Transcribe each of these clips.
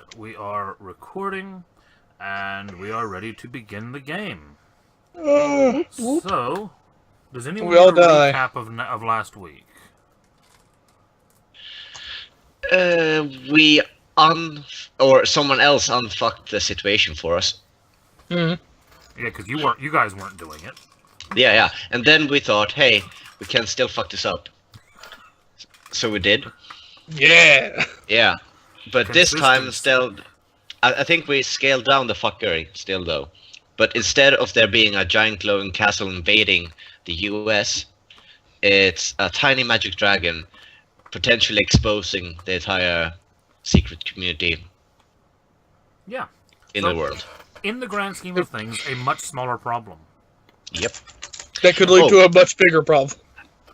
And we are recording, and we are ready to begin the game. So, does anyone We all want a die. recap of last week? Or someone else unfucked the situation for us. Mm-hmm. Yeah, because you guys weren't doing it. Yeah. And then we thought, hey, we can still fuck this up. So we did. Yeah. Yeah. But this time, Consistency. still, I think we scaled down the fuckery still, though. But instead of there being a giant glowing castle invading the US, it's a tiny magic dragon potentially exposing the entire secret community Yeah. in So, the world. In the grand scheme of things, a much smaller problem. Yep. That could lead to a much bigger problem.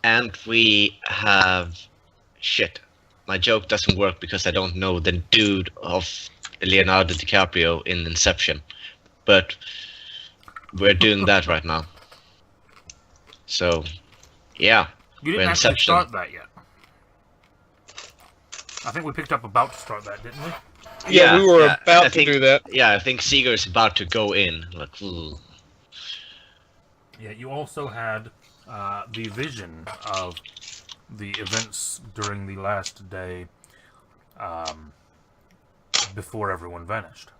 And we have... Shit. My joke doesn't work because I don't know the dude of Leonardo DiCaprio in Inception. But we're doing that right now. So, yeah. You We're didn't actually Inception. start that yet. I think we picked up about to start that, didn't we? Yeah, we were about I to think, do that. Yeah, I think Seeger is about to go in. Like, ooh. Yeah, you also had the vision of the events during the last day before everyone vanished.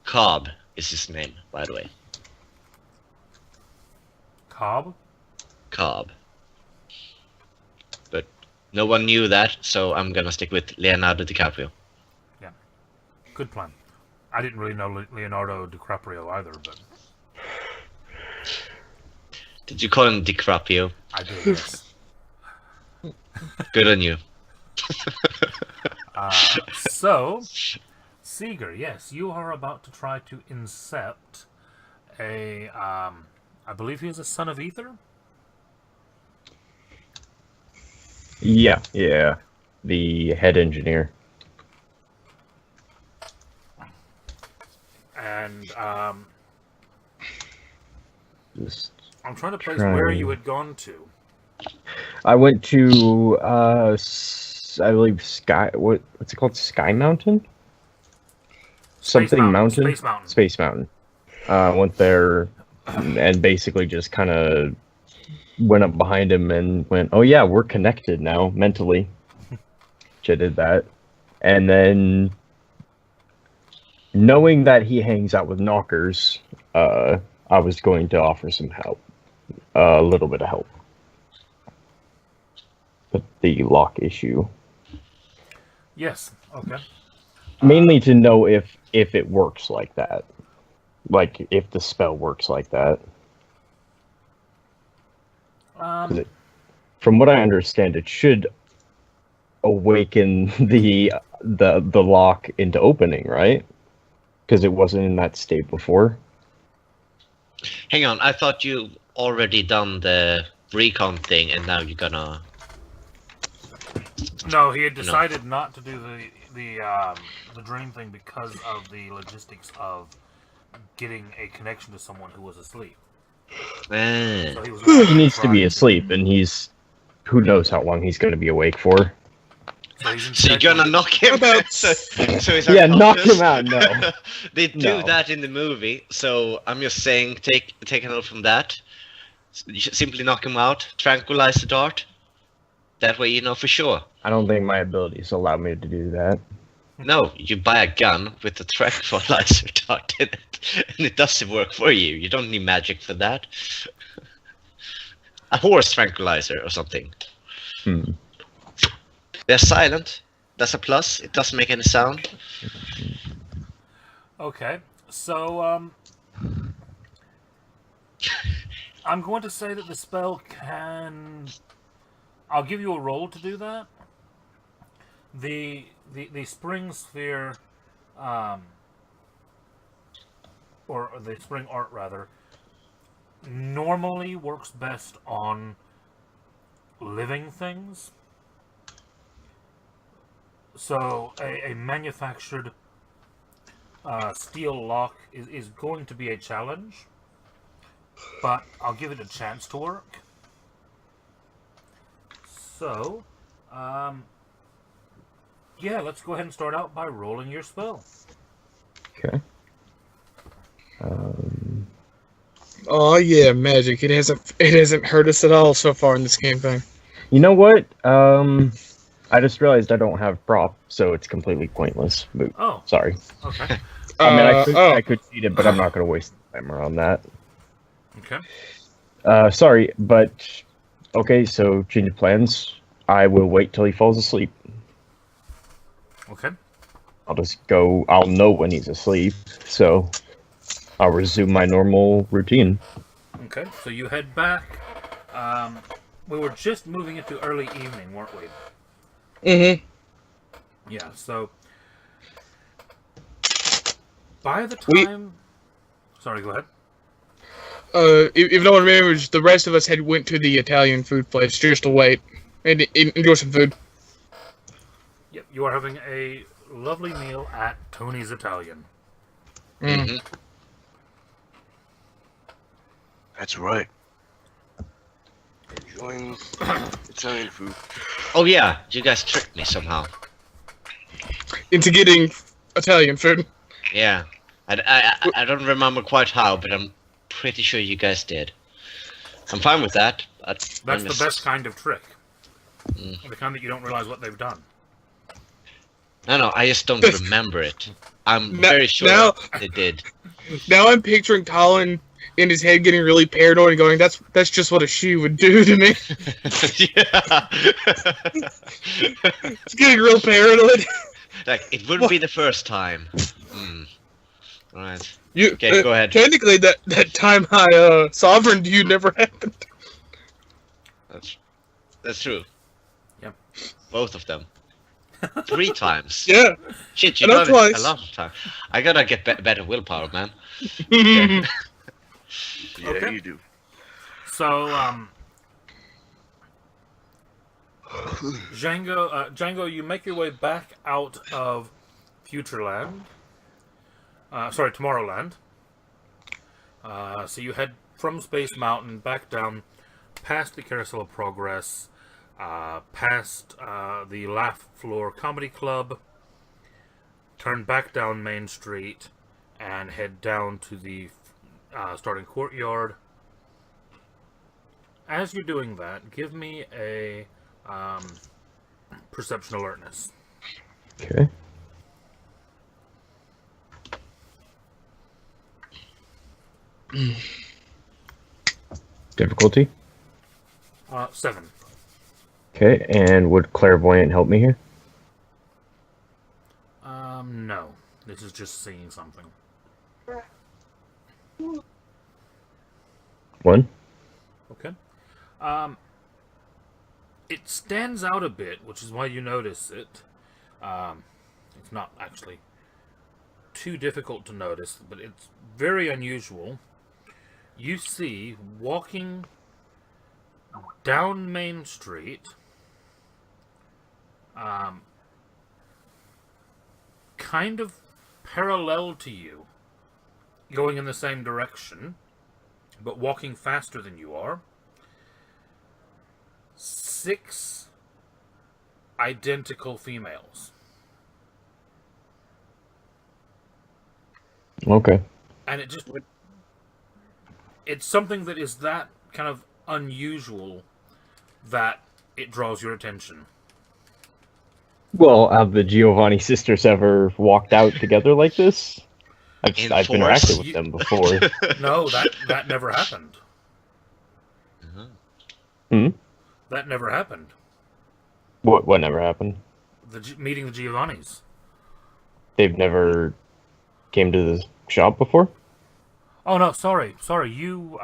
Cobb is his name, by the way. Cobb? Cobb. But no one knew that, so I'm gonna stick with Leonardo DiCaprio. Yeah. Good plan. I didn't really know Leonardo DiCaprio either, but... Did you call him DiCaprio? I did, yes. Good on you. So, Seeger, yes, you are about to try to incept a, I believe he is a son of Ether? Yeah. The head engineer. And, Just I'm trying to place trying. where you had gone to. I went to I believe what's it called? Sky Mountain? Something Mountain? Space Mountain. Space Mountain. Went there and basically just kind of went up behind him and went, "Oh yeah, we're connected now mentally." Which I did that, and then knowing that he hangs out with knockers, I was going to offer some help, a little bit of help. With the lock issue. Yes, okay. Mainly to know if it works like that. Like, if the spell works like that. From what I understand, it should awaken the lock into opening, right? Because it wasn't in that state before. Hang on, I thought you already done the recon thing and now you're gonna... No, he had decided not to do the dream thing because of the logistics of getting a connection to someone who was asleep. So he was He needs to be asleep, and he's... Who knows how long he's going to be awake for. So you're gonna knock him out? So he's yeah, knock unconscious? him out, no. They do that in the movie, so I'm just saying, take a note from that. You should simply knock him out, tranquilize the dart. That way you know for sure. I don't think my abilities allow me to do that. No, you buy a gun with a tranquilizer dart in it, and it doesn't work for you. You don't need magic for that. A horse tranquilizer or something. They're silent. That's a plus. It doesn't make any sound. Okay, so, I'm going to say that the spell can... I'll give you a roll to do that. The spring sphere, or the spring art rather, normally works best on living things. So a manufactured steel lock is going to be a challenge, but I'll give it a chance to work. So, Yeah, let's go ahead and start out by rolling your spell. Okay. Oh yeah, magic. It hasn't hurt us at all so far in this campaign. You know what? I just realized I don't have prop, so it's completely pointless. Oh. Sorry. Okay. I could cheat it, but I'm not going to waste time around that. Okay. Sorry, but okay. So change of plans. I will wait till he falls asleep. Okay. I'll just go. I'll know when he's asleep, so I'll resume my normal routine. Okay. So you head back. We were just moving into early evening, weren't we? Mm-hmm. Yeah. So by the time, sorry, go ahead. If no one remembers, the rest of us had went to the Italian food place just to wait and enjoy some food. Yep. You are having a lovely meal at Tony's Italian. Mm-hmm. That's right. Enjoying Italian food. Oh yeah, you guys tricked me somehow. Into getting Italian food. Yeah. I don't remember quite how, but I'm pretty sure you guys did. I'm fine with that. That's the best kind of trick. The kind that you don't realize what they've done. No, I just don't remember it. I'm very sure they did. Now I'm picturing Colin in his head getting really paranoid and going, that's just what a she would do to me. Yeah. It's getting real paranoid. Like, it wouldn't be the first time. Alright. Okay, go ahead. Technically, that time I sovereigned you never happened. That's true. Yep. Both of them. 3 times. Yeah. Shit, you know it a lot of time. I gotta get better willpower, man. Yeah, Okay. you do. So, Django, you make your way back out of Futureland. Tomorrowland. So you head from Space Mountain back down, past the Carousel of Progress, past the Laugh Floor Comedy Club, turn back down Main Street, and head down to the starting courtyard. As you're doing that, give me a perception alertness. Okay. Difficulty? 7. Okay, and would clairvoyant help me here? No. This is just seeing something. 1. Okay. It stands out a bit, which is why you notice it. It's not actually too difficult to notice, but it's very unusual. You see, walking down Main Street, kind of parallel to you, going in the same direction, but walking faster than you are, 6 identical females. Okay. And it's something that is that kind of unusual that it draws your attention. Well, have the Giovanni sisters ever walked out together like this? I've interacted with them before. No, that never happened. That never happened. What never happened? Meeting the Giovannis. They've never came to the shop before? Oh no, sorry. You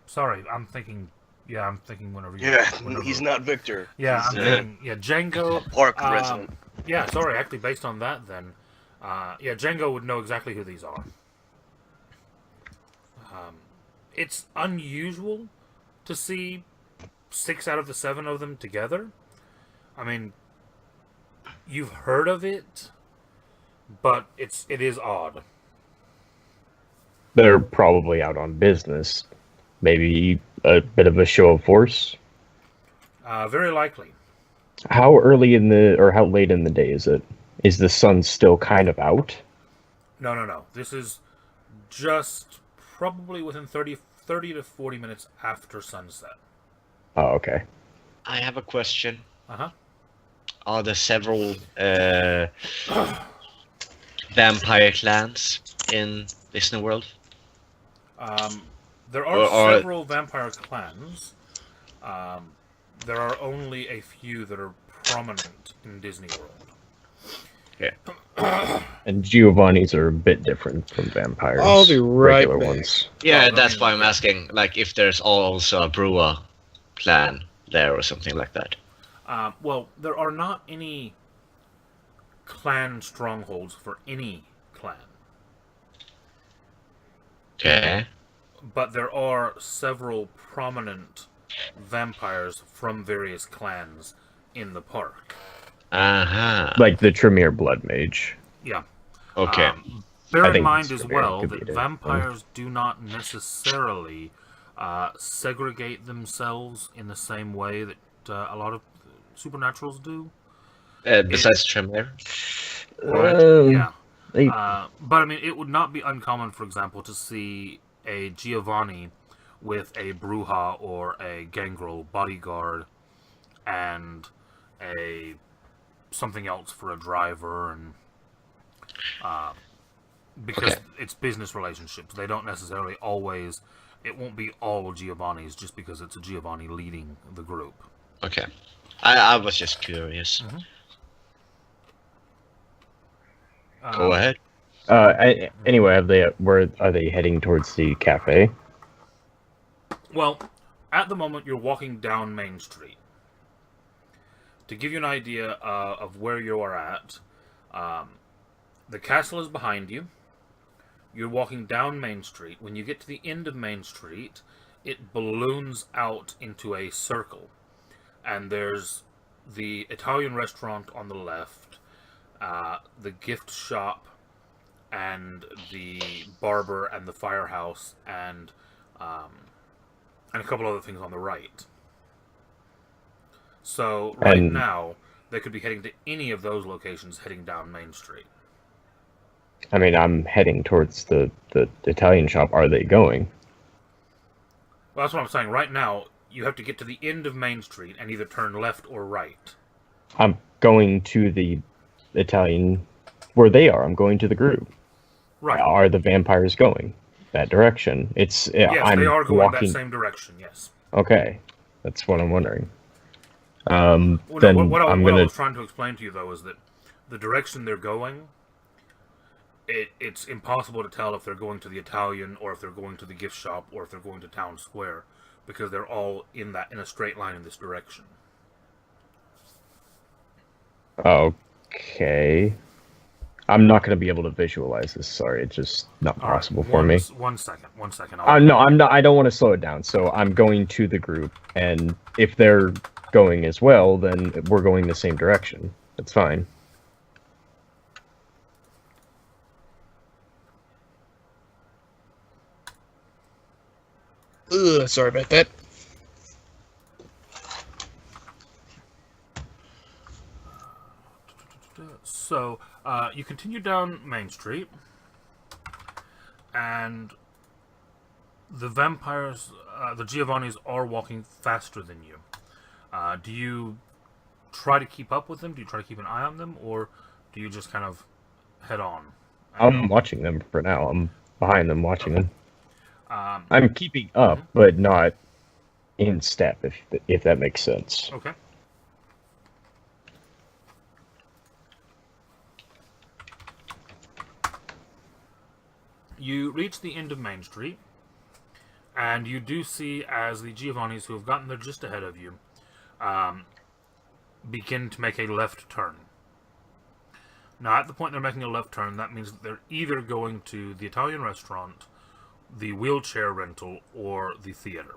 sorry, I'm thinking whenever you... Yeah, whenever, he's not Victor. Yeah, I'm thinking, Django... Park resident. Yeah, sorry, actually, based on that, then... Django would know exactly who these are. It's unusual to see 6 out of the 7 of them together. I mean, you've heard of it, but it is odd. They're probably out on business. Maybe a bit of a show of force. Very likely. How early in the or how late in the day is it? Is the sun still kind of out? No. This is just probably within 30 to 40 minutes after sunset. Oh, okay. I have a question. Uh-huh. Are there several vampire clans in Disneyworld? There are Or- several vampire clans. There are only a few that are prominent in Disney World. And Giovanni's are a bit different from vampires. I'll be right regular back. ones. Yeah, Well, I that's mean- why I'm asking. Like, if there's also a brewer clan there or something like that. Well, there are not any clan strongholds for any clan, Okay. but there are several prominent vampires from various clans in the park. Uh-huh. Like the Tremere Blood Mage. Yeah. Okay. Bear I in think mind it's as fair, well could be that it. vampires do not necessarily segregate themselves in the same way that a lot of supernaturals do. Besides Tremere? Yeah. They, But I mean, it would not be uncommon, for example, to see a Giovanni with a Bruja or a Gangrel bodyguard and a something else for a driver, and because Okay. it's business relationships, they don't necessarily always. It won't be all Giovannis just because it's a Giovanni leading the group. Okay. I was just curious. Go ahead. anyway, are they heading towards the cafe? Well, at the moment, you're walking down Main Street. To give you an idea of where you are at, the castle is behind you. You're walking down Main Street. When you get to the end of Main Street, it balloons out into a circle. And there's the Italian restaurant on the left, the gift shop, and the barber and the firehouse, and a couple other things on the right. So right And- now, they could be heading to any of those locations heading down Main Street. I mean, I'm heading towards the Italian shop. Are they going? Well, that's what I'm saying. Right now, you have to get to the end of Main Street and either turn left or right. I'm going to the Italian where they are. I'm going to the group. Right. Are the vampires going that direction? Yes, I'm they are going walking. that same direction, yes. Okay, that's what I'm wondering. Well, Then no, what I I'm gonna. was trying to explain to you, though, is that the direction they're going, it's impossible to tell if they're going to the Italian or if they're going to the gift shop or if they're going to Town Square, because they're all in a straight line in this direction. Okay. I'm not going to be able to visualize this. Sorry, it's just not All right, possible for me. One second. No, I'm not. I don't want to slow it down. So I'm going to the group, and if they're going as well, then we're going the same direction. That's fine. Ugh, sorry about that. So, you continue down Main Street, and the vampires, the Giovannis, are walking faster than you. Do you try to keep up with them? Do you try to keep an eye on them? Or do you just kind of head on? I'm watching them for now. I'm behind them watching them. Um, I'm keeping up, but not in step, if that makes sense. okay. You reach the end of Main Street, and you do see as the Giovannis, who have gotten there just ahead of you, begin to make a left turn. Now, at the point they're making a left turn, that means that they're either going to the Italian restaurant, the wheelchair rental, or the theater.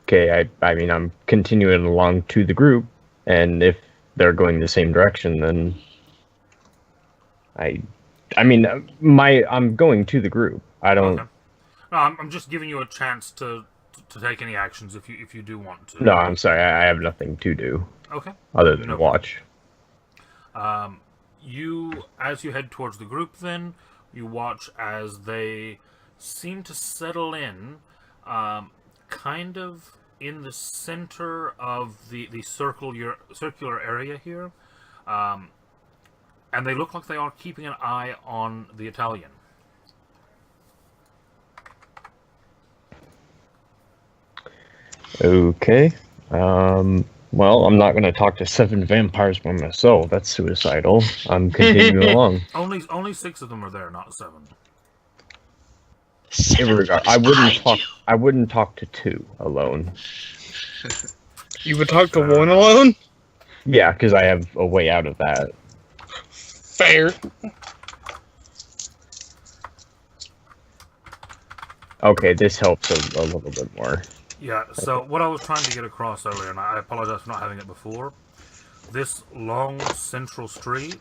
Okay, I mean, I'm continuing along to the group, and if they're going the same direction, then I I mean, I'm going to the group. I don't. Okay. No, I'm just giving you a chance to take any actions if you do want to. No, I'm sorry. I have nothing to do Okay. other than No watch. You, as you head towards the group, then you watch as they seem to settle in, kind of in the center of the circular area here, and they look like they are keeping an eye on the Italian. Okay. Well, I'm not going to talk to 7 vampires by myself. That's suicidal. I'm continuing along. Only 6 of them are there, not 7. In regard, I wouldn't talk to 2 alone. You would talk to one alone? Yeah, because I have a way out of that. Fair. Okay, this helps a little bit more. Yeah, so what I was trying to get across earlier, and I apologize for not having it before, this long central street,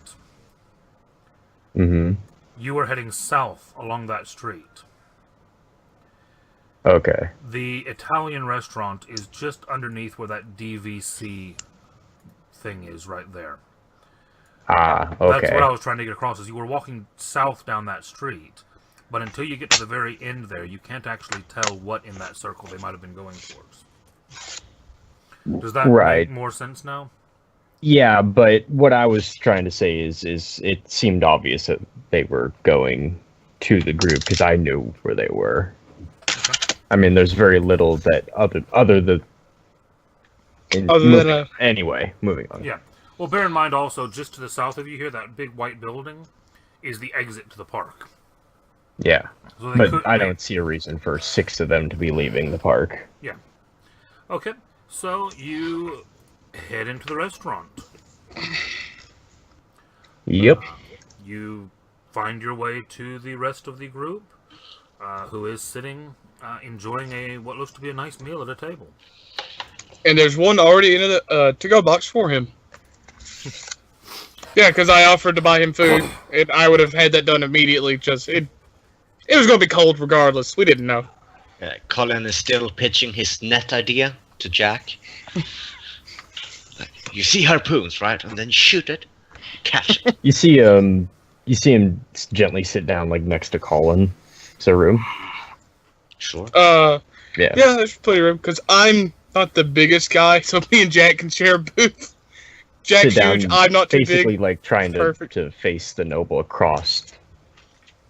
Mm-hmm. you were heading south along that street. Okay. The Italian restaurant is just underneath where that DVC thing is right there. Ah, okay. That's what I was trying to get across, is you were walking south down that street, but until you get to the very end there, you can't actually tell what in that circle they might have been going towards. Does that make more sense now? Yeah, but what I was trying to say is it seemed obvious that they were going to the group because I knew where they were. Okay. I mean, there's very little that anyway, moving on. Yeah. Well, bear in mind also, just to the south of you here, that big white building is the exit to the park. Yeah, So but I don't see a reason for 6 of them to be leaving the park. Yeah. Okay, so you head into the restaurant. Yep. You find your way to the rest of the group, who is sitting, enjoying what looks to be a nice meal at a table. And there's one already in the to-go box for him. Yeah, because I offered to buy him food, and I would have had that done immediately. It was going to be cold regardless. We didn't know. Colin is still pitching his net idea to Jack. You see harpoons, right? And then shoot it, catch it. You see him gently sit down like next to Colin. Is there room? Sure. Yeah. Yeah, there's plenty of room, because I'm not the biggest guy, so me and Jack can share a booth. Jack's huge, I'm not too big. Basically, like trying to face the noble across.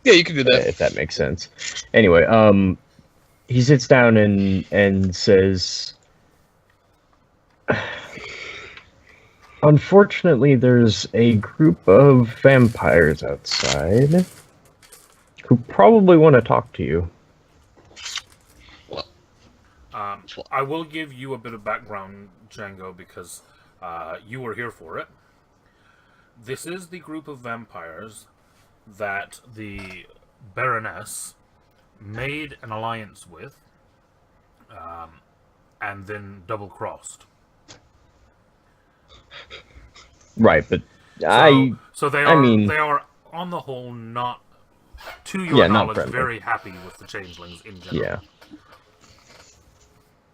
Yeah, you can do that. If that makes sense. Anyway, he sits down and says, unfortunately, there's a group of vampires outside who probably want to talk to you. I will give you a bit of background, Django, because you were here for it. This is the group of vampires that the Baroness made an alliance with, and then double-crossed. Right, but so they are on the whole not, to your knowledge, very happy with the changelings in general. Yeah.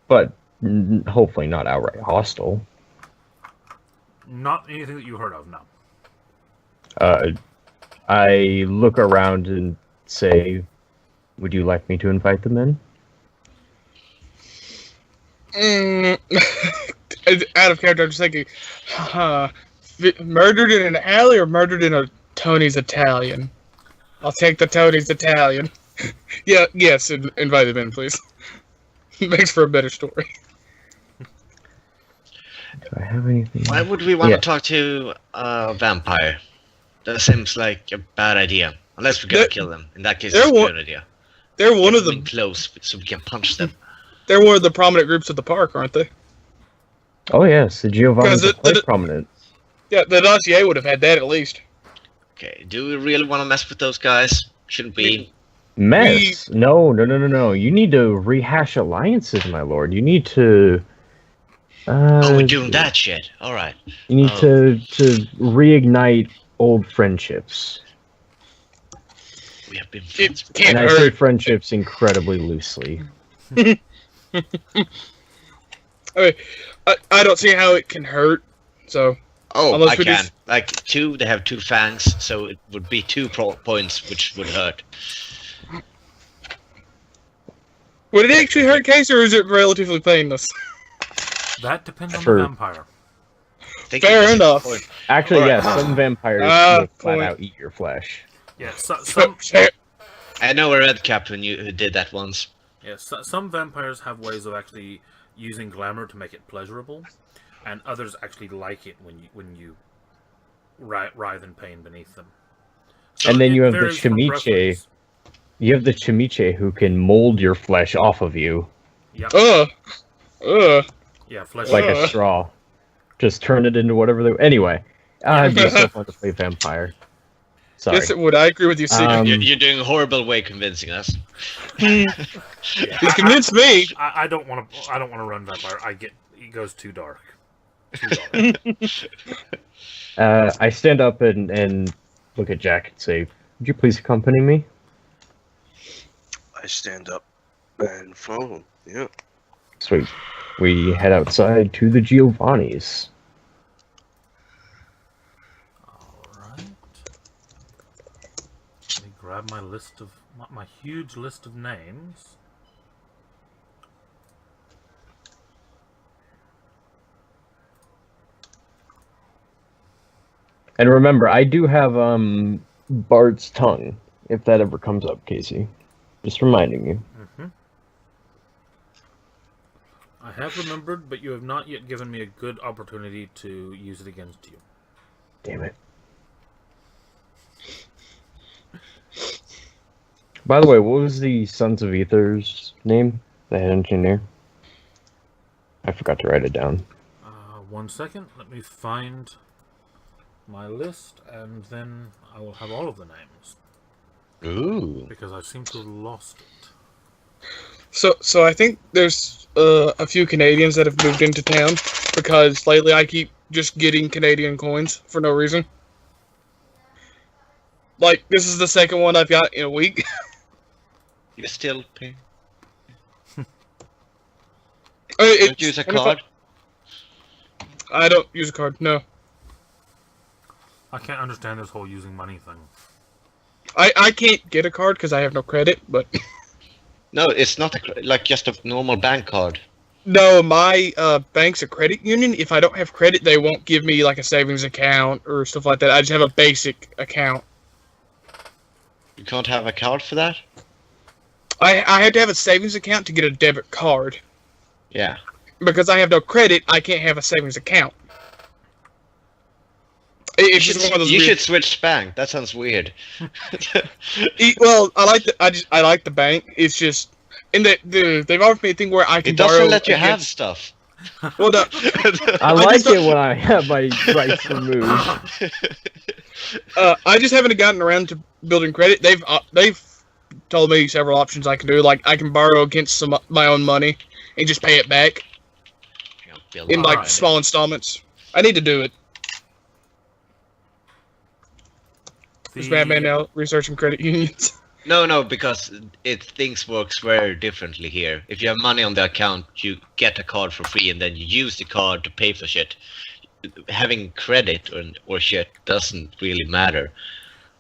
But hopefully not outright hostile. Not anything that you heard of, no. I look around and say, would you like me to invite them in? Out of character, I'm just thinking, murdered in an alley or murdered in a Tony's Italian? I'll take the Tony's Italian. Yes, invite them in, please. Makes for a better story. Do I have anything? Why would we want to talk to a vampire? That seems like a bad idea. Unless we're gonna kill them. In that case, it's a good idea. They're one of them. Close, so we can punch them. They're one of the prominent groups at the park, aren't they? Oh yes, the Giovanni's are quite prominent. Yeah, the dossier would have had that at least. Okay, do we really want to mess with those guys? Shouldn't we? Mess? No. You need to rehash alliances, my lord. You need to... we're doing that shit. Alright. You need to reignite old friendships. We have been It friends. can't And I say hurt. friendships incredibly loosely. I mean, I don't see how it can hurt. So Oh, Unless I we can. just- Like, they have 2 fangs, so it would be 2 points, which would hurt. would it actually hurt, Case, or is it relatively painless? That depends on For- the vampire. I think Fair it is a enough. point. Actually, Alright. yes, some vampires will flat point. out eat your flesh. Yeah, some I know a red cap who did that once. yeah, some vampires have ways of actually using glamour to make it pleasurable, and others actually like it when you writhe in pain beneath them. So And then it you have the varies from chimiche. preference. You have the chimiche who can mold your flesh off of you Yeah, yeah, flesh. like a Ugh. straw. Just turn it into whatever they. Anyway, it'd be so fun to play vampire. Sorry. Yes, it would. I agree with you, Steve. You're doing a horrible way convincing us. Yeah, He's convinced me. I don't want to. I don't want to run vampire. It goes too dark. Too dark. I stand up and look at Jack and say, "Would you please accompany me?" I stand up and follow him. Yeah. Sweet. We head outside to the Giovanni's. Alright. Let me grab my list of my huge list of names. And remember, I do have Bart's tongue, if that ever comes up, Casey. Just reminding you. I have remembered, but you have not yet given me a good opportunity to use it against you. Damn it. By the way, what was the Sons of Ether's name? The head engineer? I forgot to write it down. 1 second, let me find my list, and then I will have all of the names, Ooh. because I seem to have lost it. So I think there's a few Canadians that have moved into town because lately I keep just getting Canadian coins for no reason. Like, this is the second one I've got in a week. You still pay? It's- Don't use a and if card? I don't use a card, no. I can't understand this whole using money thing. I can't get a card because I have no credit, but... No, it's not like just a normal bank card. No, my bank's a credit union. If I don't have credit, they won't give me like a savings account or stuff like that. I just have a basic account. You can't have a card for that? I had to have a savings account to get a debit card. Yeah. Because I have no credit, I can't have a savings account. It's just one of those You weird- should switch bank. That sounds weird. Well, I like the bank. It's just they've offered me a thing where I can It borrow. doesn't let you have against- stuff. Well, no, I I like just it when I have my rights removed. I just haven't gotten around to building credit. They've told me several options I can do. Like I can borrow against my own money and just pay it back in like Alright. small installments. I need to do it. Is Batman now researching credit unions? No, because things works very differently here. If you have money on the account, you get a card for free, and then you use the card to pay for shit. Having credit or shit doesn't really matter.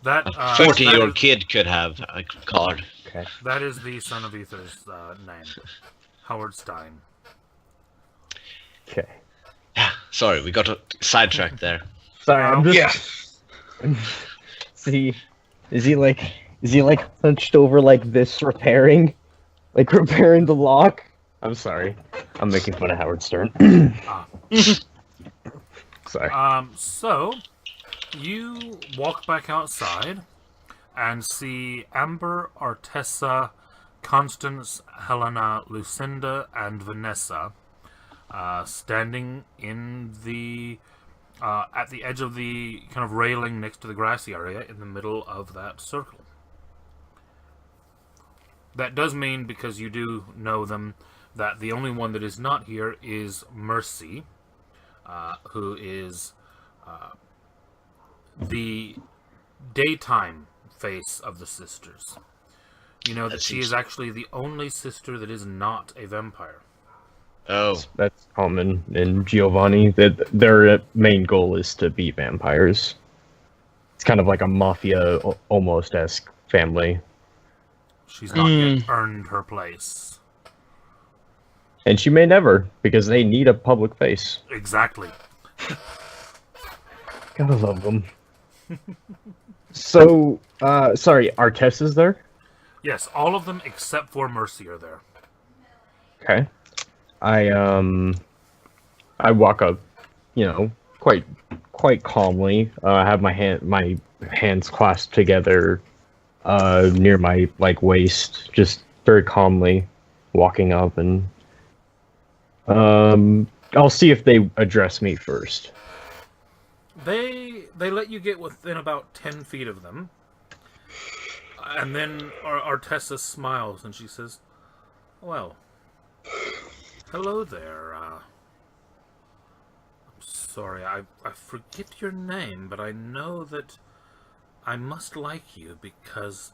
That A that 14-year-old is- kid could have a card. Okay. That is the Son of Ether's name, Howard Stein. Okay. Sorry, we got sidetracked there. Sorry, I'm just. Yeah. Is he like hunched over like this repairing the lock? I'm sorry. I'm making fun of Howard Stern. Ah. Sorry. So you walk back outside and see Amber, Artessa, Constance, Helena, Lucinda, and Vanessa standing in the at the edge of the kind of railing next to the grassy area in the middle of that circle. That does mean, because you do know them, that the only one that is not here is Mercy, who is the daytime face of the sisters. You know that That she seems- is actually the only sister that is not a vampire. Oh, That's common in Giovanni. That their main goal is to be vampires. It's kind of like a mafia almost esque family, She's not yet earned her place. and she may never because they need a public face. Exactly. Gotta love them. So, sorry, Artessa's there. Yes, all of them except for Mercy are there. Okay. I walk up, quite calmly. I have my hands clasped together, near my waist, just very calmly walking up, and I'll see if they address me first. They let you get within about 10 feet of them. And then Artessa smiles and she says, "Well, hello there. I'm sorry, I forget your name, but I know that I must like you because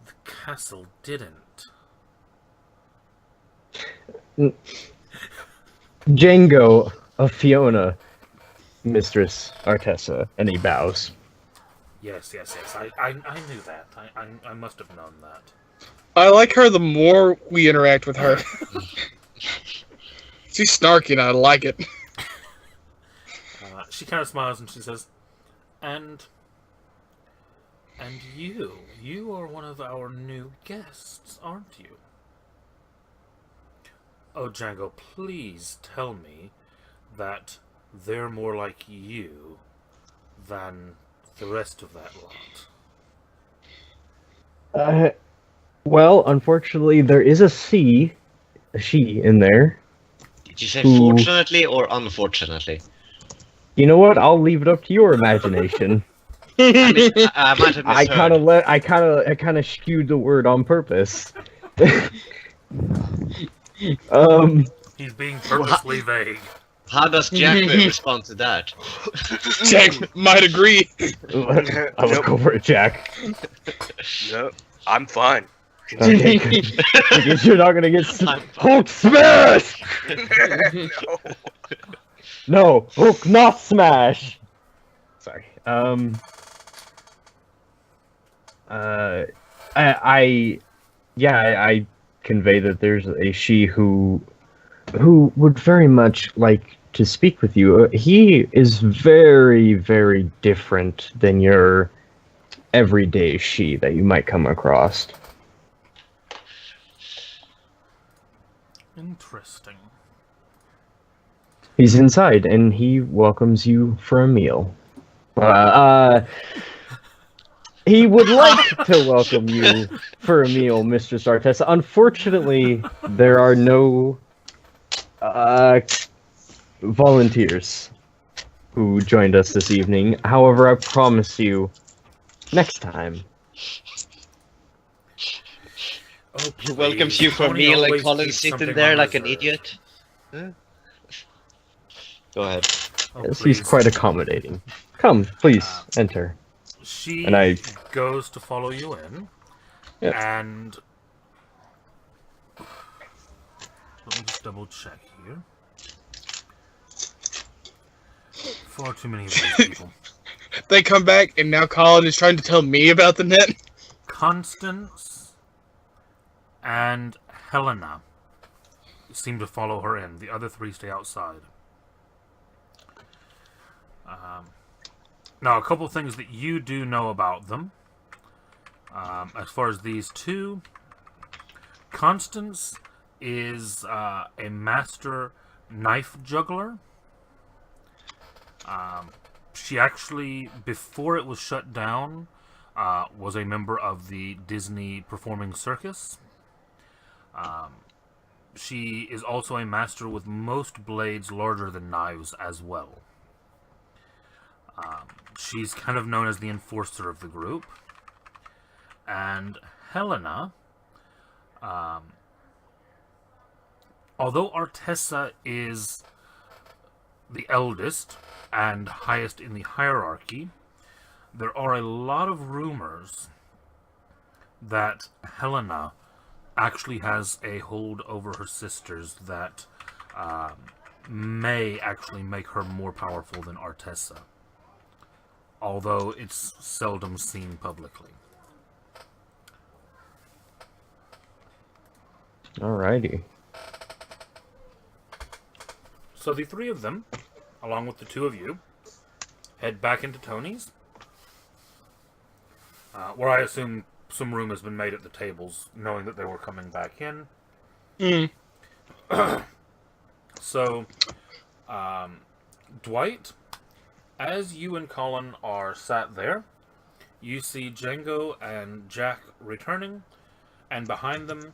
the castle didn't." Django of Fiona, Mistress Artessa, and he bows. Yes. I knew that. I must have known that. I like her the more we interact with her. She's snarky and I like it. She kind of smiles and she says, And you are one of our new guests, aren't you? Oh, Django, please tell me that they're more like you than the rest of that lot. Well, unfortunately, there is a she in there. did you say Ooh. fortunately or unfortunately? You know what? I'll leave it up to your imagination. I mean, I might have I misheard. kind of skewed the word on purpose. He's being purposely vague. How does Jack respond to that? Jack might agree. I would go for it, Jack. No, I'm fine. Okay, because you're not gonna get I'm Hulk smash. No. No, Hulk not smash. Sorry. I convey that there's a she who would very much like to speak with you. He is very, very different than your everyday she that you might come across. Interesting. He's inside, and he welcomes you for a meal. He would like to welcome you for a meal, Mistress Artessa. Unfortunately, there are no volunteers who joined us this evening. However, I promise you, next time. Oh, He welcomes please. you for a Tony meal and always Colin keeps sitting something there on like an reserve. idiot. Huh? Go ahead. Oh, Yes, he's please. quite accommodating. Come, please, enter. She And I- goes to follow you in, Yes. and let me just double check here. Far too many of these people. They come back and now Colin is trying to tell me about the net. Constance and Helena seem to follow her in. The other three stay outside. Now, a couple things that you do know about them. As far as these two, Constance is a master knife juggler. She actually, before it was shut down, was a member of the Disney Performing Circus. She is also a master with most blades larger than knives as well. She's kind of known as the enforcer of the group. And Helena, although Artessa is the eldest and highest in the hierarchy, there are a lot of rumors that Helena actually has a hold over her sisters that may actually make her more powerful than Artessa, although it's seldom seen publicly. Alrighty. So the three of them, along with the two of you, head back into Tony's, where I assume some room has been made at the tables, knowing that they were coming back in. So, Dwight, as you and Colin are sat there, you see Django and Jack returning, and behind them,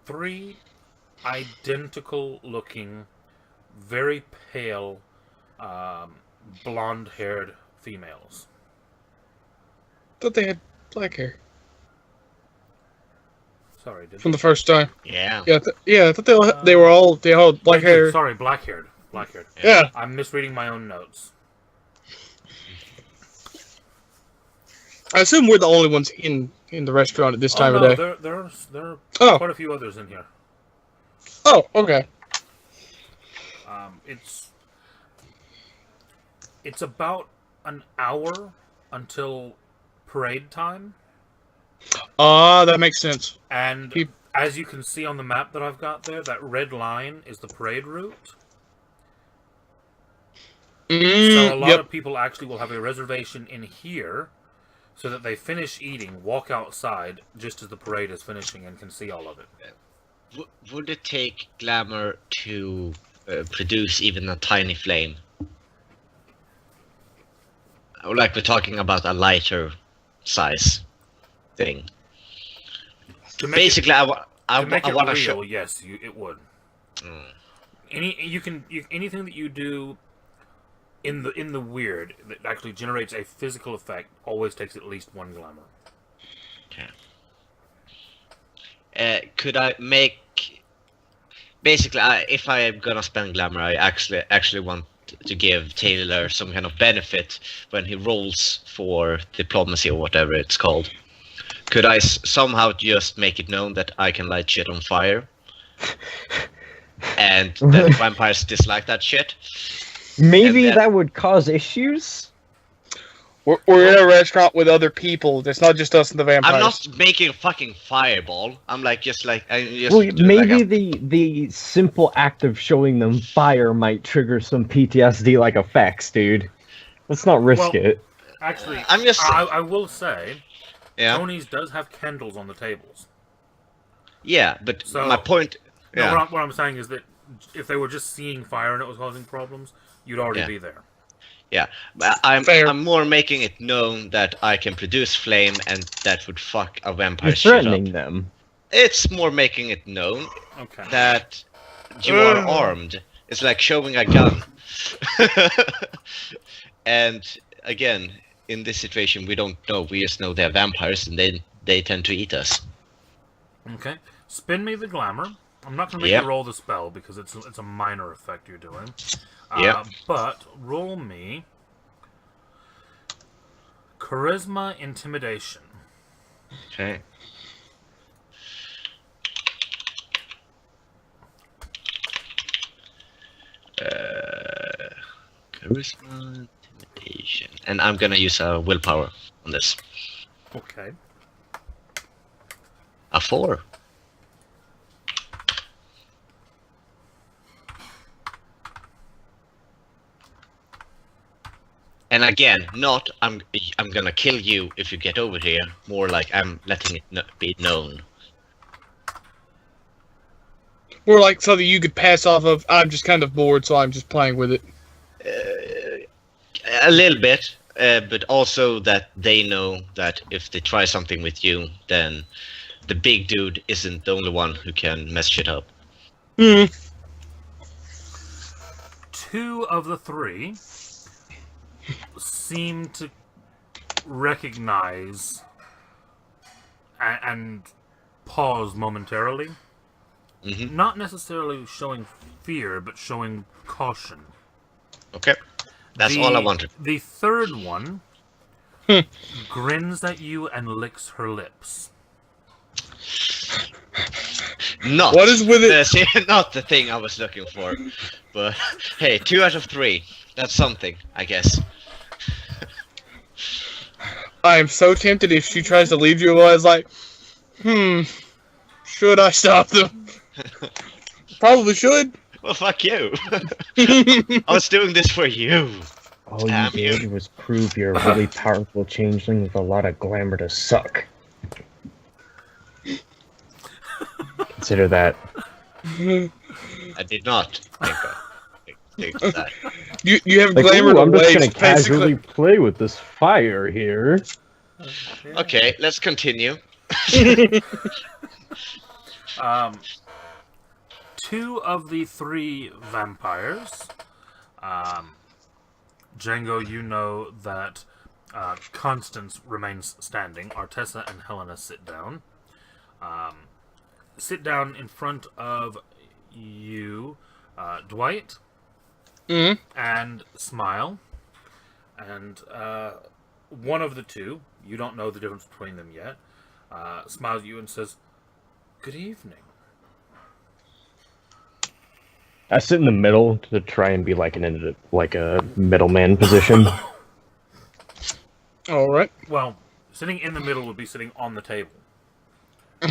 three identical-looking, very pale, blonde-haired females. Thought they had black hair Sorry, did from the first time. Yeah. Yeah, I thought they all black hair. Sorry, black-haired. Black-haired. Yeah. I'm misreading my own notes. I assume we're the only ones in the restaurant at this time of day. There are Oh. quite a few others in here. Oh, okay. It's about an hour until parade time, That makes sense. and as you can see on the map that I've got there, that red line is the parade route. So a lot of people actually will have a reservation in here, so that they finish eating, walk outside just as the parade is finishing, and can see all of it. Would it take glamour to produce even a tiny flame? Like we're talking about a lighter size thing. To make Basically, it, I to make it want to real, show. yes, it would. Anything that you do in the weird that actually generates a physical effect always takes at least one glamour. Okay. Could I make? Basically, if I am gonna spend glamour, I actually want to give Taylor some kind of benefit when he rolls for diplomacy or whatever it's called. Could I somehow just make it known that I can light shit on fire, and that vampires dislike that shit? Maybe that would cause issues? We're in a restaurant with other people. It's not just us and the vampires. I'm not making a fucking fireball. I'm just Well, maybe the simple act of showing them fire might trigger some PTSD-like effects, dude. Let's not risk it. Actually, I will say, yeah, Tony's does have candles on the tables. yeah, but So- my point. No, Yeah. what I'm saying is that if they were just seeing fire and it was causing problems, you'd already be there. Yeah, but I'm Fair. more making it known that I can produce flame, and that would fuck a vampire You're shit up. threatening them. It's more making it known Okay. that you are armed. It's like showing a gun. And again, in this situation, we don't know. We just know they're vampires, and they tend to eat us. Okay. Spin me the glamour. I'm not going to make you roll the spell because it's a minor effect you're doing. But roll me Charisma Intimidation. Okay. Charisma Intimidation. And I'm gonna use a willpower on this. Okay. A 4. And again, not I'm gonna kill you if you get over here. More like I'm letting it be known. More like something you could pass off of. I'm just kind of bored, so I'm just playing with it. A little bit, but also that they know that if they try something with you, then the big dude isn't the only one who can mess shit up. Hmm. 2 of the 3 seem to recognize and pause momentarily. Mm-hmm. Not necessarily showing fear, but showing caution. Okay, that's all I wanted. The third one grins at you and licks her lips. Not What is with it? not the thing I was looking for. But hey, 2 out of 3. That's something, I guess. I am so tempted if she tries to leave you. I was like, should I stop them? Probably should. Well, fuck you. I was doing this for you. All Damn you did was prove you're a really powerful changeling with a lot of glamour to suck. Consider that. I did not think that. You have Like, glamour ooh, to I'm just waste, gonna casually basically. play with this fire here. Okay, let's continue. 2 of the 3 vampires. Django, you know that Constance remains standing. Artessa and Helena sit down. Sit down in front of you, Dwight, and Smile. And one of the 2, you don't know the difference between them yet, smiles at you and says, "Good evening." I sit in the middle to try and be like a middleman position. All right. Well, sitting in the middle would be sitting on the table.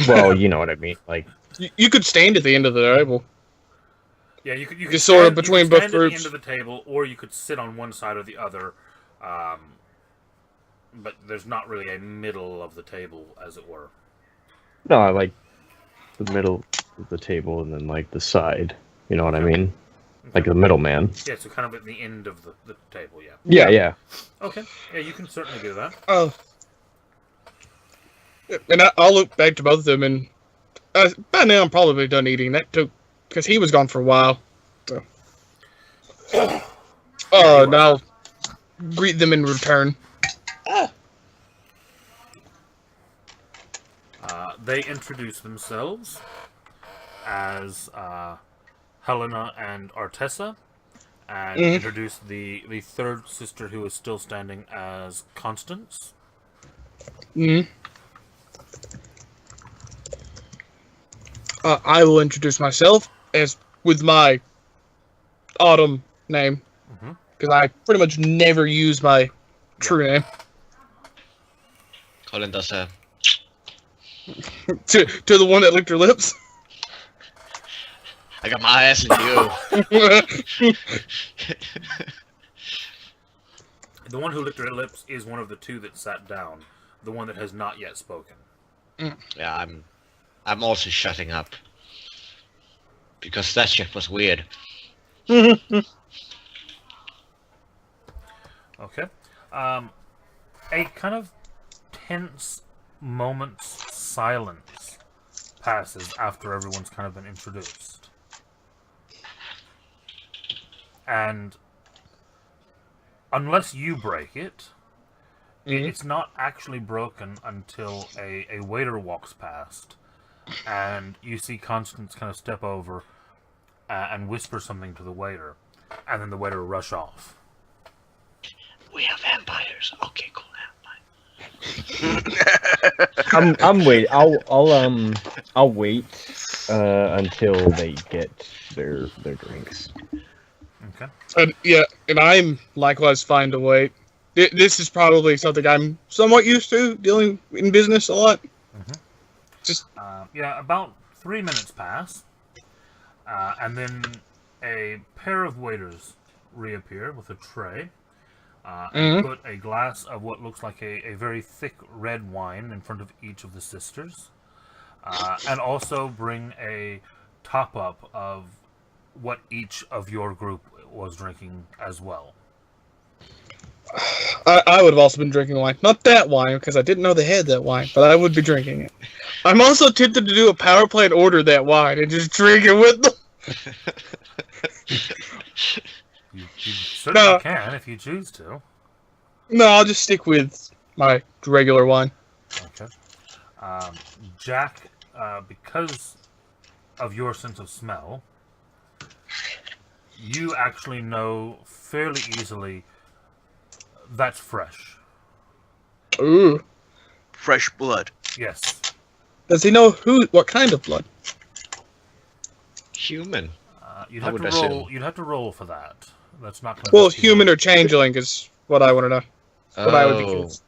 Well, you know what I mean. Like, You could stand at the end of the table. Yeah, you could Just sort of stand- between you could both stand at the groups. end of the table, or you could sit on one side or the other. But there's not really a middle of the table, as it were. no, I like the middle of the table and then like the side. You know what I mean? Like the middleman. Yeah, so kind of at the end of the table, yeah. Yeah. Okay, yeah, you can certainly do that. Oh. And I'll look back to both of them, and by now I'm probably done eating. That took, because he was gone for a while. So. And I'll greet them in return. They introduce themselves as Helena and Artessa, and introduce the 3rd sister who is still standing as Constance. I will introduce myself as with my Autumn name, because I pretty much never use my true name. Colin does a... to the one that licked her lips. I got my ass in you. The one who licked her lips is one of the 2 that sat down. The one that has not yet spoken. Yeah, I'm also shutting up. Because that shit was weird. Okay. A kind of tense moment's silence passes after everyone's kind of been introduced. And unless you break it, it's not actually broken until a waiter walks past, and you see Constance kind of step over and whisper something to the waiter, and then the waiter rush off. We have vampires. Okay, cool. I'm wait. I'll wait until they get their drinks. Okay. And I'm likewise fine to wait. This is probably something I'm somewhat used to, dealing in business a lot. Just about 3 minutes pass, and then a pair of waiters reappear with a tray, and put a glass of what looks like a very thick red wine in front of each of the sisters, and also bring a top-up of what each of your group was drinking as well. I would have also been drinking wine. Not that wine, because I didn't know they had that wine, but I would be drinking it. I'm also tempted to do a power play and order that wine and just drink it with them. You certainly can if you choose to. No, I'll just stick with my regular wine. Okay. Jack, because of your sense of smell, you actually know fairly easily that's fresh. Ooh. Fresh blood. Yes. Does he know what kind of blood? Human. You'd I have would to assume. roll. You'd have to roll for that. That's not going to. Well, human or changeling is what I want to know. What I would be Oh. curious.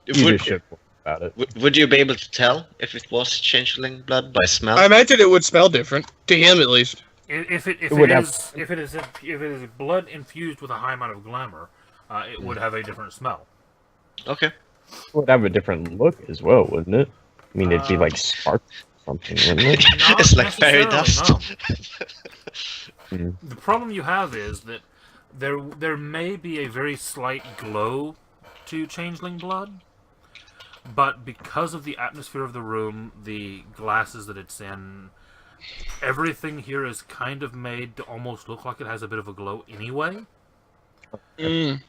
You Would, just should worry about it. would you be able to tell if it was changeling blood by smell? I imagine it would smell different to him, at least. If it would is blood infused with a high amount of glamour, it would have a different smell. Okay. It would have a different look as well, wouldn't it? I mean, it'd be like spark or something, wouldn't it? Not It's like fairy necessarily, dust. no. The problem you have is that there may be a very slight glow to changeling blood, but because of the atmosphere of the room, the glasses that it's in, everything here is kind of made to almost look like it has a bit of a glow anyway. Mm.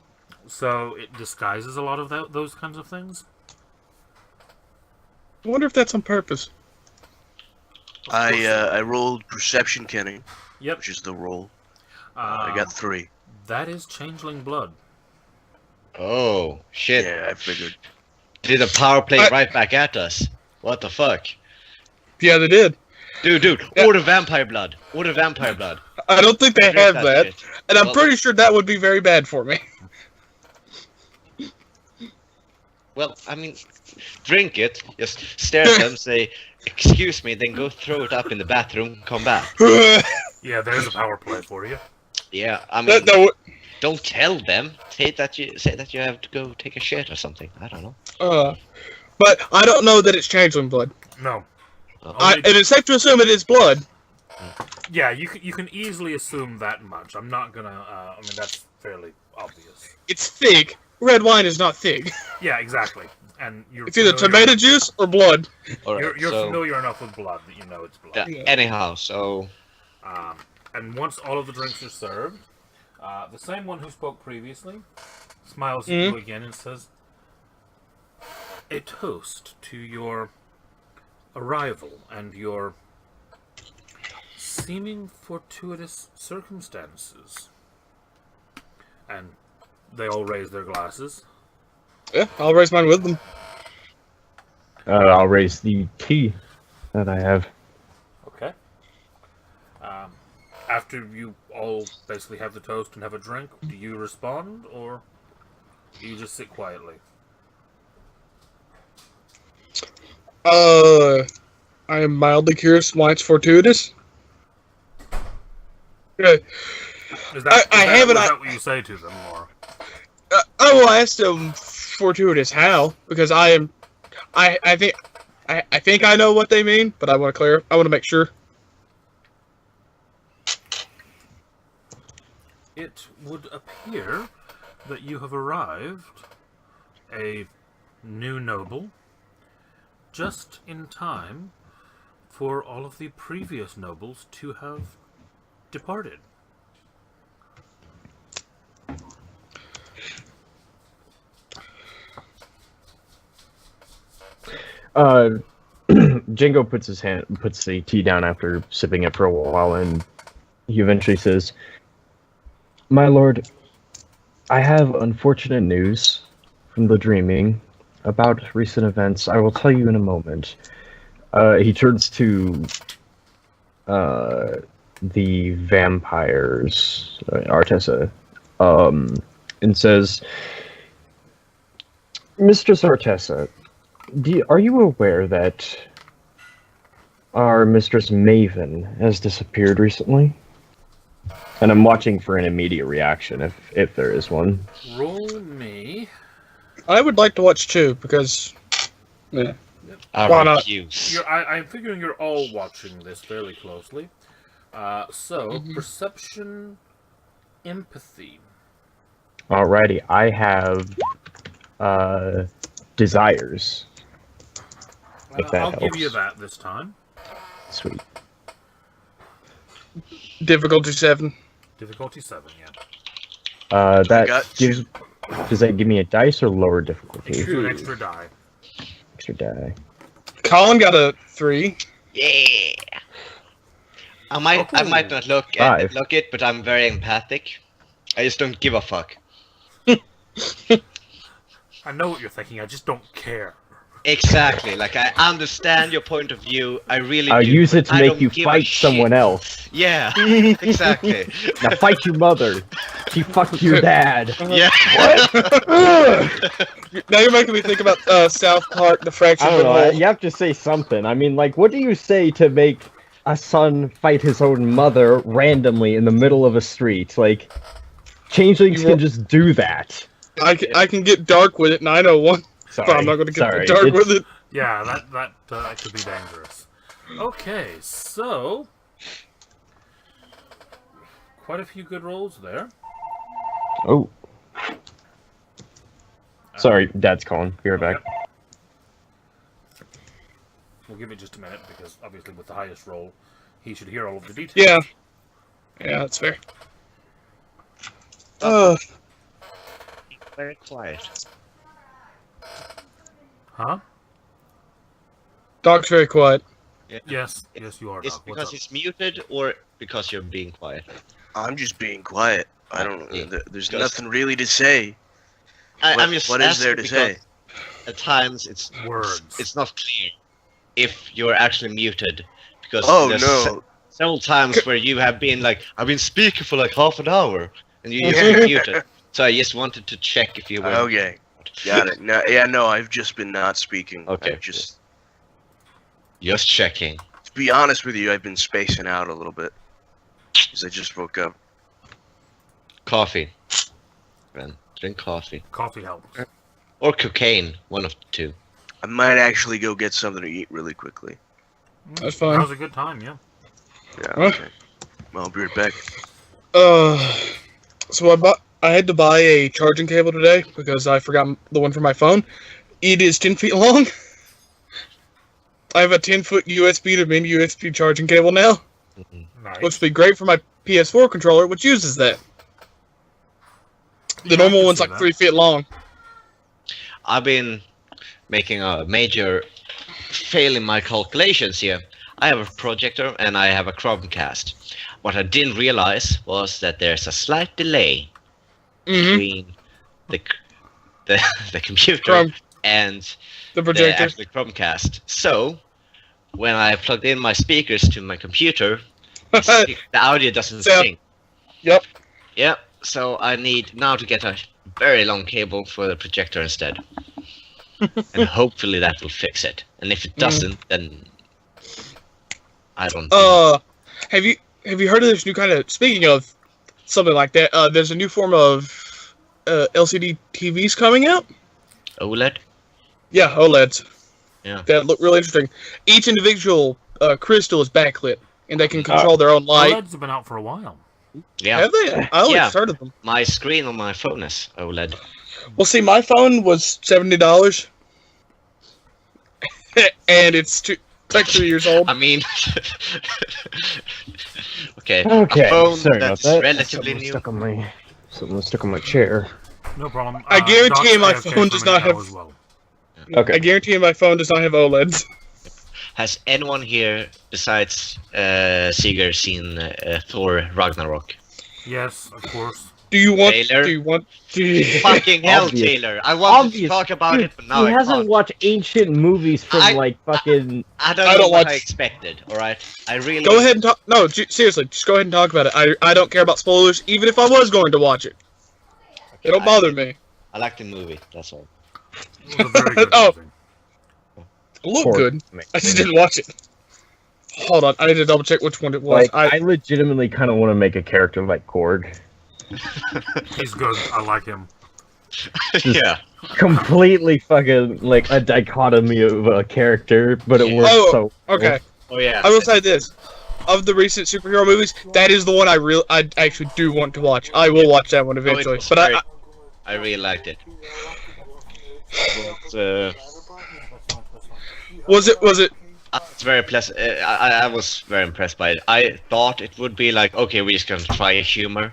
So it disguises a lot of those kinds of things. I wonder if that's on purpose. I rolled perception kenning, Yep. which is the roll. I got 3. That is changeling blood. Oh, shit. Yeah, I figured. Did a power play right back at us? What the fuck? Yeah, they did. Dude, Yeah. order vampire blood. Order vampire blood. I don't think they Drink have that, shit. and I'm Well- pretty sure that would be very bad for me. Well, I mean, drink it, just stare at them, say, excuse me, then go throw it up in the bathroom, come back. Yeah, there's a power play for you. Yeah, I mean, that would, don't tell them. Say that you have to go take a shit or something. I don't know. but I don't know that it's changeling blood. No. And it's safe to assume it is blood. Yeah, you can easily assume that much. I'm not gonna. I mean, that's fairly obvious. It's thick. Red wine is not thick. Yeah, exactly. And you're It's either familiar- tomato juice or blood. All right, You're so, familiar enough with blood that you know it's blood. yeah, Yeah. anyhow, so And once all of the drinks are served, the same one who spoke previously smiles at you again and says, "A toast to your arrival and your seeming fortuitous circumstances." And they all raise their glasses. Yeah, I'll raise mine with them. I'll raise the tea that I have. Okay. After you all basically have the toast and have a drink, do you respond, or do you just sit quietly? I am mildly curious why it's fortuitous. Yeah. Is that, I is that, haven't- is that what you say to them, or? I will ask them fortuitous how, because I think I know what they mean, but I want to make sure. It would appear that you have arrived, a new noble, just in time for all of the previous nobles to have departed. Jingo puts the tea down after sipping it for a while, and he eventually says, "My lord, I have unfortunate news from the dreaming about recent events. I will tell you in a moment." He turns to the vampires, Artessa, and says, "Mistress Artessa, are you aware that our Mistress Maven has disappeared recently?" And I'm watching for an immediate reaction, if there is one. Roll me. I would like to watch too, because yeah. I Why not? refuse. I'm figuring you're all watching this fairly closely. Perception, empathy. Alrighty, I have desires. If that I'll give you helps. that this time. Sweet. Difficulty 7. Difficulty 7, yeah. That got gives. Does that give me a dice or lower difficulty? Gives you an extra die. Extra die. Colin got a 3. Yeah. I might not look Five. it, but I'm very empathic. I just don't give a fuck. I know what you're thinking. I just don't care. Exactly. Like, I understand your point of view. I really I'll do. use it but to I make don't you give a fight someone shit. else. Yeah, exactly. Now fight your mother. She fucked your dad. Yeah. Now you're making me think about South Park, the fractured I don't know. butthole. You have to say something. I mean, like, what do you say to make a son fight his own mother randomly in the middle of a street? Like, changelings can just do that. I can get dark with it, and I know one. Sorry. But I'm not going to get Sorry. dark It's- with it. Yeah, that could be dangerous. Okay, so quite a few good rolls there. Oh. Sorry, Dad's calling. Be right back. We'll give it just a minute because obviously with the highest roll, he should hear all of the details. Yeah. Yeah, that's fair. Very quiet. Huh? Doc's very quiet. Yeah. Yes, you are. It's Doc. What's because up? he's muted, or because you're being quiet? I'm just being quiet. I don't. Yeah. There's Because- nothing really to say. I'm just What is there to asking say? because At times, Words. it's not clear if you're actually muted, because Oh there's no! several times where you have been like, I've been speaking for like half an hour, and you just muted. So I just wanted to check if you were. Okay, got it. No, yeah, no, I've just been not speaking. Okay. I've just, Just checking. to be honest with you, I've been spacing out a little bit because I just woke up. Coffee. Then drink coffee Coffee helps. or cocaine. One of the two. I might actually go get something to eat really quickly. That's fine. That was a good time, yeah. Yeah. Huh? Okay. Well, I'll be right back. So I had to buy a charging cable today because I forgot the one for my phone. It is 10 feet long. I have a 10-foot USB to mini USB charging cable now. Nice. Which would be great for my PS4 controller, which uses that. The Yeah, I normal can one's see like that. 3 feet long. I've been making a major fail in my calculations here. I have a projector and I have a Chromecast. What I didn't realize was that there's a slight delay Mm-hmm. between the computer Chrome, and the the projector. actual Chromecast. So when I plugged in my speakers to my computer, the audio doesn't Yeah. sync. Yep. Yeah, so I need now to get a very long cable for the projector instead. And hopefully that will fix it. And if it doesn't, then I don't think. Have you heard of this new kind of, speaking of something like that, there's a new form of LCD TVs coming out? OLED? Yeah, OLEDs. Yeah. That look really interesting. Each individual crystal is backlit, and they can control their own light. OLEDs have been out for a while. Yeah. Have they? I always Yeah. heard of them. My screen on my phone is OLED. Well, see, my phone was $70, and it's like 2 years old. I mean, okay. Okay, A phone sorry about that's that. relatively Something was stuck on my chair. No problem. I guarantee Doc's my AFK phone for does me not now have- as well. Okay. I guarantee my phone does not have OLEDs. Has anyone here besides Seeger seen Thor Ragnarok? Yes, of course. Do you want? Taylor? Do you want? Fucking hell, Obvious. Taylor! I wanted Obvious. to talk about Dude, it, but now he I hasn't can't. watched ancient movies from I- like fucking. I don't I know don't what watch- I expected. All right, I really Go ahead and talk. No, seriously, just go ahead and talk about it. I don't care about spoilers, even if I was going to watch it. It don't bother me. I like the movie. That's all. It was a very good Oh. movie. It looked Poor good. I just didn't watch it. Hold on, I need to double check which one it was. Like, I legitimately kind of want to make a character like Cord. He's good. I like him. Yeah. Completely fucking like a dichotomy of a character, but it works Oh, so. Okay, Oh yeah. I will say this: of the recent superhero movies, that is the one I actually do want to watch. I will watch that one Oh, it eventually. was But very- I I really liked it. was it. It's very pleasant. I was very impressed by it. I thought it would be like, okay, we're just gonna try humor,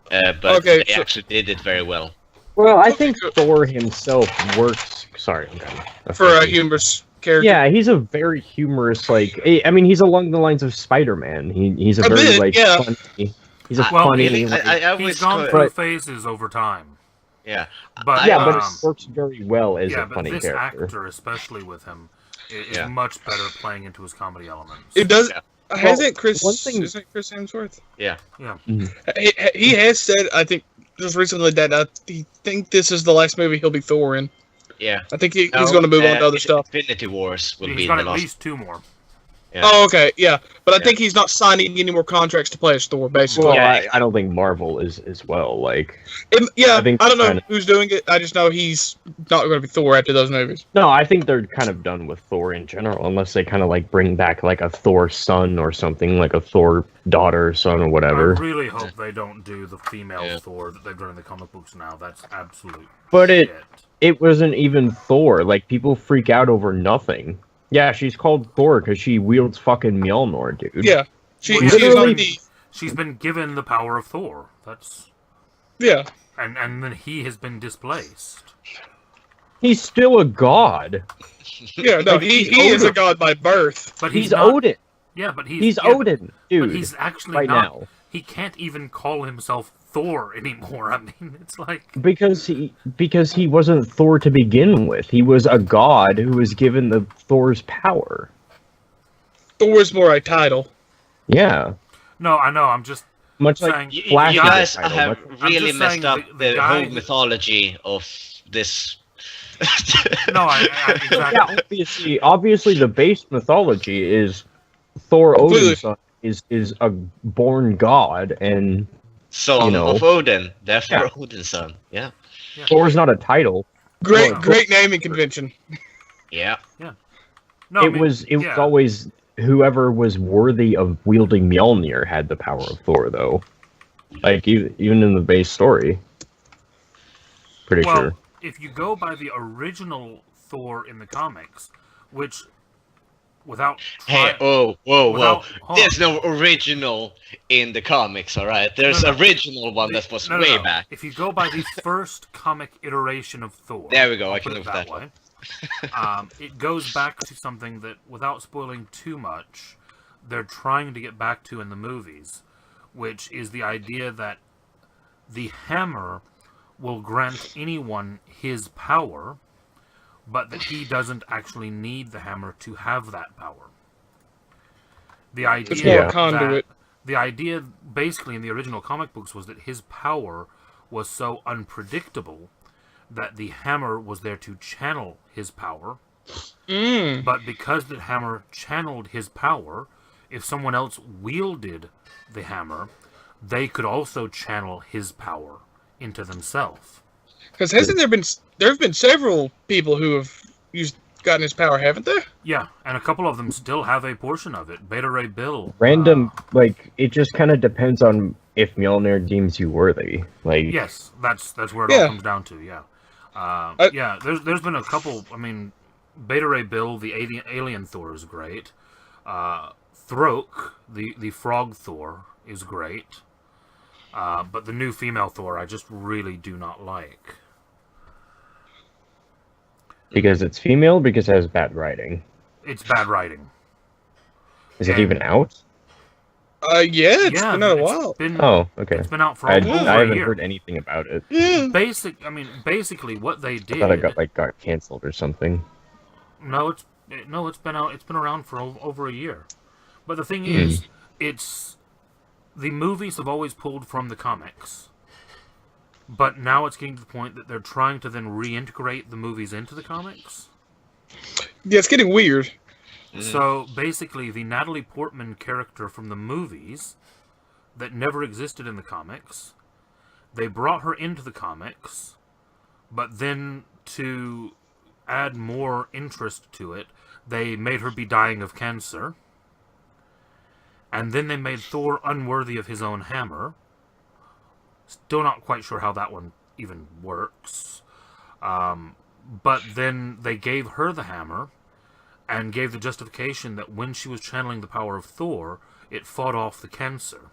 but Okay, they so- actually did it very well. Well, I think Thor himself works. Sorry, I'm kind of For a humorous character. Yeah, he's a very humorous. Like, I mean, he's along the lines of Spider-Man. He's a A very bit, like yeah. funny. He's a Well, funny. really, like, I always He's gone co- through Right. phases over time. Yeah. But Yeah, but it works very well as a but funny this character. actor, especially with him, is Yeah. much better playing into his comedy elements. It does. Yeah. Hasn't Chris? one thing- Isn't Chris Hemsworth? Yeah. Yeah. He has said, I think, just recently that he think this is the last movie he'll be Thor in. Yeah. I think he's going to move on to other stuff. Infinity Wars will He's be got the at last. least 2 more. Yeah. Oh, okay, yeah. But I Yeah. think he's not signing any more contracts to play as Thor, basically. Well, Yeah. I don't think Marvel is as well. Like, Yeah, I think I don't know kinda- who's doing it. I just know he's not going to be Thor after those movies. no, I think they're kind of done with Thor in general, unless they kind of like bring back like a Thor son or something, like a Thor daughter, son, or whatever. I really hope they don't do the female Yeah. Thor that they've done in the comic books now. That's absolute But shit. it wasn't even Thor. Like, people freak out over nothing. Yeah, she's called Thor because she wields fucking Mjolnir, dude. Yeah. She's Literally- on the... She's been given the power of Thor. That's Yeah. and then he has been displaced. He's still a god. Yeah, no, Like, he he's is a Odin. god by birth. But He's not, Odin. Yeah, but He's yeah, Odin, dude. But he's actually right not. now. He can't even call himself Thor anymore. I mean, it's like Because he wasn't Thor to begin with. He was a god who was given the Thor's power. Thor's more a title. Yeah. no, I know. I'm just Much saying. like You Flash is a guys title, have much- I'm really just messed saying up the the guy whole that- mythology of this. No, I exactly. Yeah, obviously the base mythology is Thor Completely. Odin's son is a born god, and Son You know. of Odin, therefore Yeah. Odin's son. Yeah. Thor's not a title. Great, No. great naming convention. Yeah. No, I it mean, was yeah. always whoever was worthy of wielding Mjolnir had the power of Thor, though. Like even in the base story, pretty Well, sure. if you go by the original Thor in the comics, which without Hey, try- whoa, whoa, whoa. without- hold There's on. no original in the comics, alright? There's No, no. original one that was No, no, way no. back. If you go by the first comic iteration of Thor, There we go, I'll I can put it live with that way. It goes back to something that, without spoiling too much, they're trying to get back to in the movies, which is the idea that the hammer will grant anyone his power, but that he doesn't actually need the hammer to have that power. The idea more a conduit. the idea basically in the original comic books was that his power was so unpredictable that the hammer was there to channel his power. But because the hammer channeled his power, if someone else wielded the hammer, they could also channel his power into themselves. Because hasn't there have been several people who have gotten his power, haven't there? Yeah, and a couple of them still have a portion of it. Beta Ray Bill. Random, like it just kind of depends on if Mjolnir deems you worthy. Like, Yes, that's where it Yeah. all comes down to. Yeah, yeah. There's been a couple. I mean, Beta Ray Bill, the alien Thor, is great. Throk, the frog Thor, is great. But the new female Thor, I just really do not like. because it's female, because it has bad writing. It's bad writing. Is it And- even out? Yeah, it's yeah, been out a it's while. been- Oh, okay. It's been out for I over a haven't year. heard anything about it. Yeah. Basically, what they I did. thought it got canceled or something. No, it's been out. It's been around for over a year. But the thing is, it's the movies have always pulled from the comics. But now it's getting to the point that they're trying to then reintegrate the movies into the comics. Yeah, it's getting weird. So basically, the Natalie Portman character from the movies that never existed in the comics, they brought her into the comics, but then to add more interest to it, they made her be dying of cancer. And then they made Thor unworthy of his own hammer. Still not quite sure how that one even works. But then they gave her the hammer and gave the justification that when she was channeling the power of Thor, it fought off the cancer.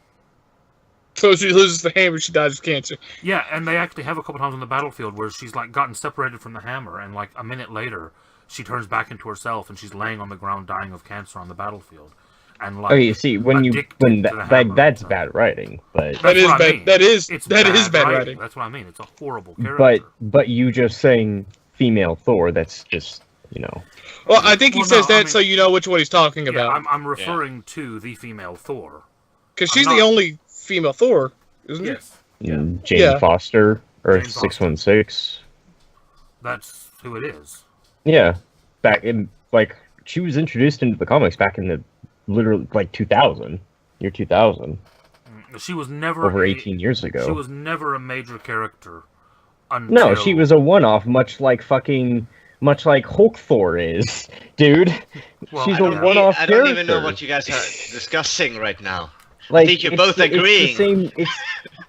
So she loses the hammer, she dies of cancer. Yeah, and they actually have a couple times on the battlefield where she's like gotten separated from the hammer, and like a minute later, she turns back into herself and she's laying on the ground dying of cancer on the battlefield. and like. Oh, you see, when addicted to the hammer. that's bad writing, but That is what I bad. mean. That is It's bad writing. That's what I mean. It's a horrible character. but you just saying female Thor, that's just, you know. Well, I think he Well, says no, I that mean- so you know which one he's talking yeah, about. I'm referring to the female Thor. Because I'm she's not- the only female Thor, isn't it? Yes, Jane Yeah. Foster, Earth Jane Foster. 616. that's who it is. Yeah, back in like she was introduced into the comics back in the literally like 2000, year 2000, She was never over 18 years ago. She was never a major character. Until... No, she was a one-off, much like Hulk Thor is, dude. Well, She's I a don't- one-off I character. don't even know what you guys are discussing right now. Like, think you're it's both the- agreeing.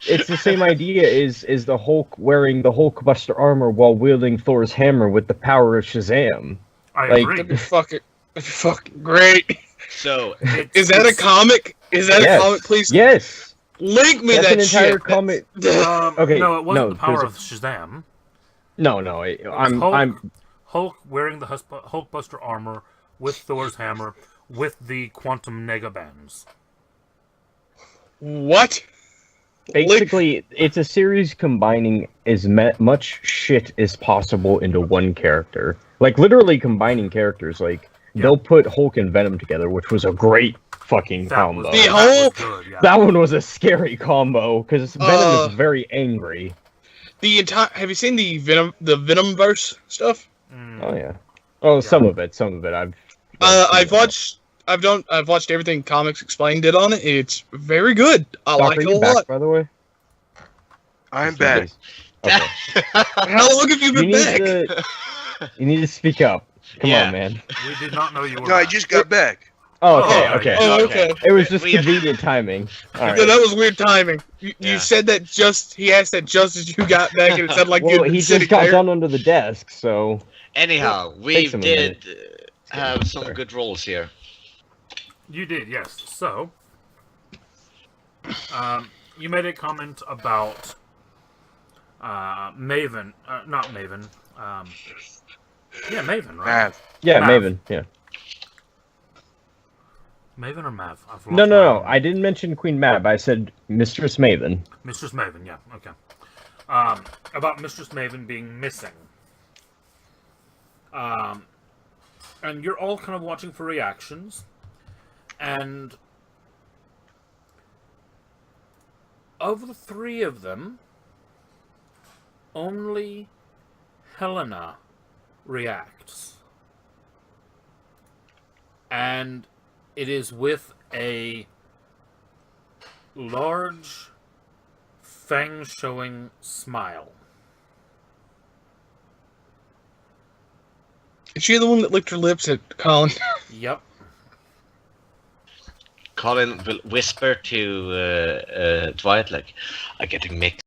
It's the same idea. Is the Hulk wearing the Hulkbuster armor while wielding Thor's hammer with the power of Shazam? I like- agree. That'd be fucking great. So, Is that a comic? Is that Yes. a comic? Please Yes, link me that's that an entire shit. comic. No, Okay, it wasn't no, the power there's of Shazam. No, Hulk wearing the Hulkbuster armor with Thor's hammer with the quantum negabands. What? Basically, it's a series combining as much shit as possible into one character. Like, literally combining characters. Like, they'll put Hulk and Venom together, which was a great fucking combo. The that whole- was good, yeah. That one was a scary combo, because Venom is very angry. The entire. Have you seen the Venomverse stuff? Oh, yeah. Oh, some of it. I've watched everything Comics Explained did on it. It's very good. I Doc, like are it you a back, lot. by the way? I'm back. Okay. How long have you You been need back? you need to speak up. Come Yeah. on, man. We did not know you were. No, I back. just got back. Oh, Oh, okay. Oh, okay. It was just We- convenient timing. All Yeah, right. that was weird timing. You Yeah. said that he asked that just as you got back, and it sounded like Well, you'd been he just sitting got there. done under the desk, so anyhow, we takes him a did minute. have some Sorry. good roles here. You did, yes. So, you made a comment about Maven. Not Maven. Yeah, Maven, right? Mav. yeah, Mav. Maven. Yeah. Maven or Mav? I've No, lost no, no. my- I didn't mention Queen Mab. I said Mistress Maven. Mistress Maven, yeah, okay. About Mistress Maven being missing. And you're all kind of watching for reactions. And of the three of them, only Helena reacts. And it is with a large, fang-showing smile. Is she the one that licked her lips at Colin? Yep. Colin will whisper to Dwight, like, I'm getting mixed